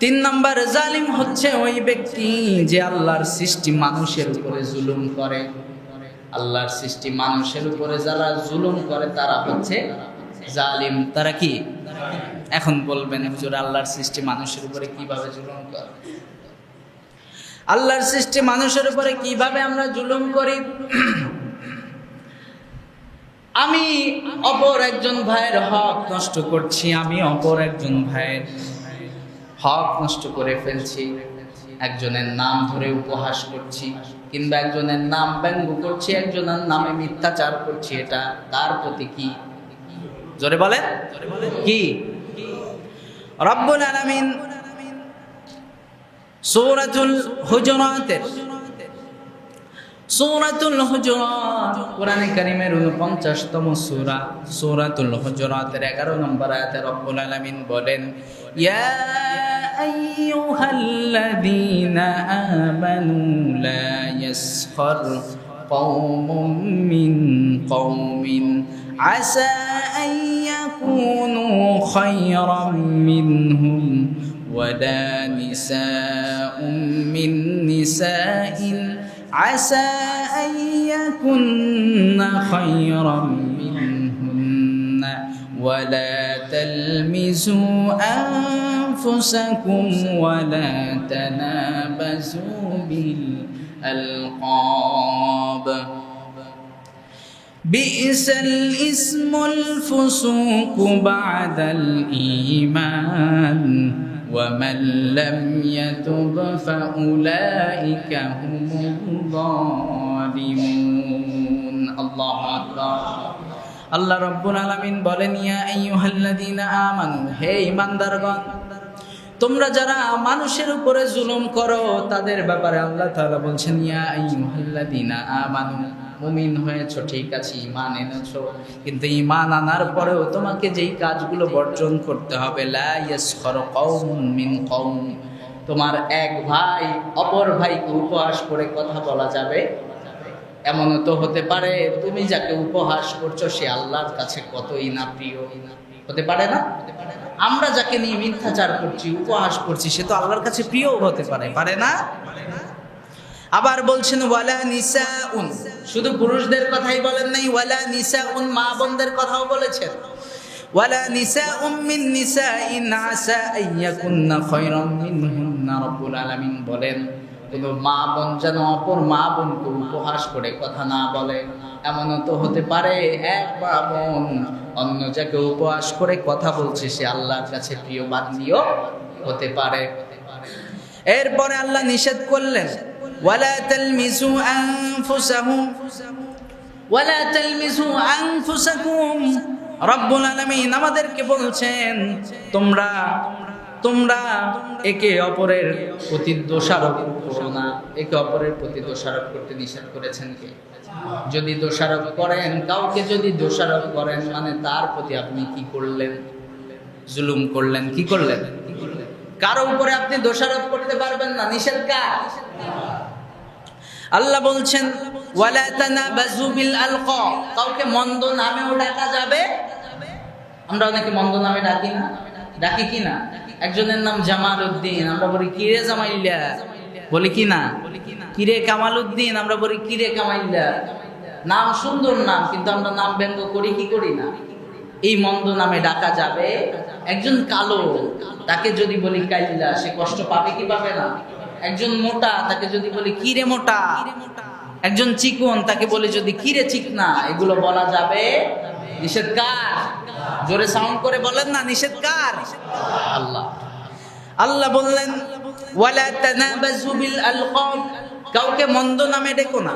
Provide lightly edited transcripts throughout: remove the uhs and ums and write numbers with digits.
তিন নাম্বার জালিম হচ্ছে ওই ব্যক্তি যে আল্লাহর সৃষ্টি মানুষের উপরে জুলুম করে। আল্লাহর সৃষ্টি মানুষের উপরে যারা জুলুম করে তারা হচ্ছে জালিম। তারা কি? এখন বলবেন হুজুর আল্লাহর সৃষ্টি মানুষের উপরে কিভাবে জুলুম করে? আল্লাহর সৃষ্টি মানুষের উপরে কিভাবে আমরা জুলুম করি? আমি অপর একজন ভাইয়ের হক নষ্ট করছি, আমি অপর একজন ভাইয়ের হক নষ্ট করে ফেলছি, একজনের নাম ধরে উপহাস করছি, কিংবা একজনের নাম ব্যঙ্গ করছি, একজনের নামে মিথ্যাচার করছি, এটা তার প্রতি কি? জোরে বলে কি? রব্বুল আলামিন সূরাতুল হুজুরাতের কোরআনে কারীমের 49তম সূরা সূরাতুল হুজুরাতের 11 নম্বর আয়াতে রব্বুল আলামিন বলেন, ইয়া আইয়ুহাল্লাযীনা আমানু লা ইয়াসখার কওমুম মিন কওমিন আসা আন ইয়াকুনু খায়রাম মিনহুম ওয়ালা নিসাউম মিন নিসাইন আসা আন ইয়াকুন্না খায়রাম মিনহুন্না ওয়ালা তালমিজু আনফুসাকুম ওয়ালা তানাবাজু বিল আলকাব বি'সাল ইসমুল ফুসুকু বা'দাল ঈমান ومن لم يتب فأولئك هم الظالمون الله أكبر আল্লাহ রাব্বুল আলামিন বলেন, ইয়া আইয়ুহাল্লাযীনা আমানু, হে ঈমানদারগণ, তোমরা যারা মানুষের উপরে জুলুম করো তাদের ব্যাপারে আল্লাহ তাআলা বলছেন, ইয়া আইয়ুহাল্লাযীনা আমানু, মুমিন হয়েছো ঠিক আছে, ঈমান এনেছো, কিন্তু ঈমান আনার পরেও তোমাকে যেই কাজগুলো বর্জন করতে হবে, লা ইয়াসখার কওমুম মিন কওম, তোমার এক ভাই অপর ভাইকে উপহাস করে কথা বলা যাবে? এমনও তো হতে পারে তুমি যাকে উপহাস করছো সে আল্লাহর কাছে কতই না প্রিয়, হতে পারে না? আমরা যাকে নিয়ে মিথ্যাচার করছি, উপহাস করছি, সে তো আল্লাহর কাছে প্রিয় হতে পারে, পারে না? আবার বলছেন ওয়ালা নিসাউন, শুধু পুরুষদের কথাই বলেন নাই, ওয়ালা নিসাউন, মা বোনদের কথাও বলেছেন। ওয়ালা নিসাউম মিন নিসাইন আসা আন ইয়াকুন্না খায়রাম মিনহুন্না, রব্বুল আলামিন বলেন কোন মা বোন যেন অপর মা বোনকে উপহাস করে কথা না বলে। এমনও তো হতে পারে এক মা বোন অন্য যাকে উপহাস করে কথা বলছে সে আল্লাহর কাছে প্রিয় বান্দিও হতে পারে। এরপরে আল্লাহ নিষেধ করলেন, ওয়ালা তালমিজু আনফুসাহুম ওয়ালা তালমিজু আনফুসাকুম, রব্বুল আলামিন আমাদেরকে বলছেন তোমরা একে অপরের প্রতি দোষারোপ করো না। একে অপরের প্রতি দোষারোপ করতে নিষেধ করেছেন কে? যদি দোষারোপ করেন, কাউকে যদি দোষারোপ করেন মানে তার প্রতি আপনি কি করলেন? জুলুম করলেন। কি করলেন? কারো উপরে আপনি দোষারোপ করতে পারবেন না, নিষেধ কার? আল্লাহ বলছেন ওয়ালা তানাবাজু বিল আলকাব, কাউকে মন্দ নামেও ডাকা যাবে। আমরা অনেকে মন্দ নামে ডাকি না, ডাকি কি না? একজনের নাম জামাল উদ্দিন, আমরা বলি কিরে জামাইল্লা, বলি কি না? কিরে কামাল উদ্দিন, আমরা বলি কিরে কামাইল্লা। নাম সুন্দর নাম, কিন্তু আমরা নাম ব্যঙ্গ করি কি করি না? এই মন্দ নামে ডাকা যাবে? একজন কালো, তাকে যদি বলি কাইল্লা, সে কষ্ট পাবে কি পাবে না? একজন মোটা, তাকে যদি বলি কিরে মোটা। একজন চিকন, তাকে বলে যদি কিরে চিকনা, এগুলো বলা যাবে? নিষেধ কার? জোরে সাউন্ড করে বলেন না, নিষেধ কার? আল্লাহ। আল্লাহ বললেন ওয়ালা তানাবাজু বিল আলকাব, কাউকে মন্দ নামে ডেকো না।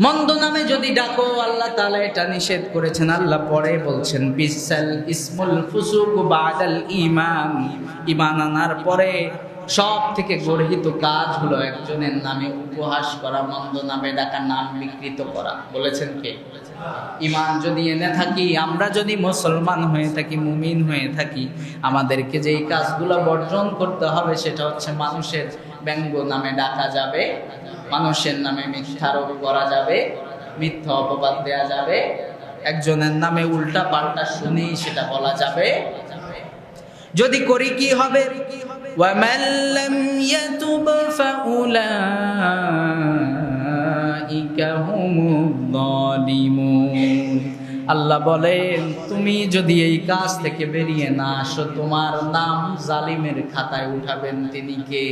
মন্দ নামে যদি ডাকো আল্লাহ তাআলা এটা নিষেধ করেছেন। আল্লাহ পরে বলছেন বিসাল ইসমুল ফুসুক বাদাল ঈমান, ঈমান আনার পরে সব থেকে গর্হিত কাজ হলো একজনের নামে উপহাস করা, মন্দ নামে ডাকা, নাম বিকৃত করা। বলেছেন কে? ঈমান যদি এনে থাকি, আমরা যদি মুসলমান হয়ে থাকি, মুমিন হয়ে থাকি, আমাদেরকে যেই কাজগুলো বর্জন করতে হবে সেটা হচ্ছে মানুষের ব্যঙ্গ নামে ডাকা যাবে, মানুষের নামে মিথ্যারোপ করা যাবে, মিথ্যা অপবাদ দেয়া যাবে, একজনের নামে উল্টা পাল্টা শুনেই সেটা বলা যাবে। যদি করি কি হবে? وَمَنْ لَمْ يَتُبْ فَأُولَئِكَ هُمُ الظَّالِمُونَ। আল্লাহ বলেন, তুমি যদি এই কাজ থেকে বেরিয়ে না আসো, তোমার নাম জালিমের খাতায় উঠাবেন তিনি কে?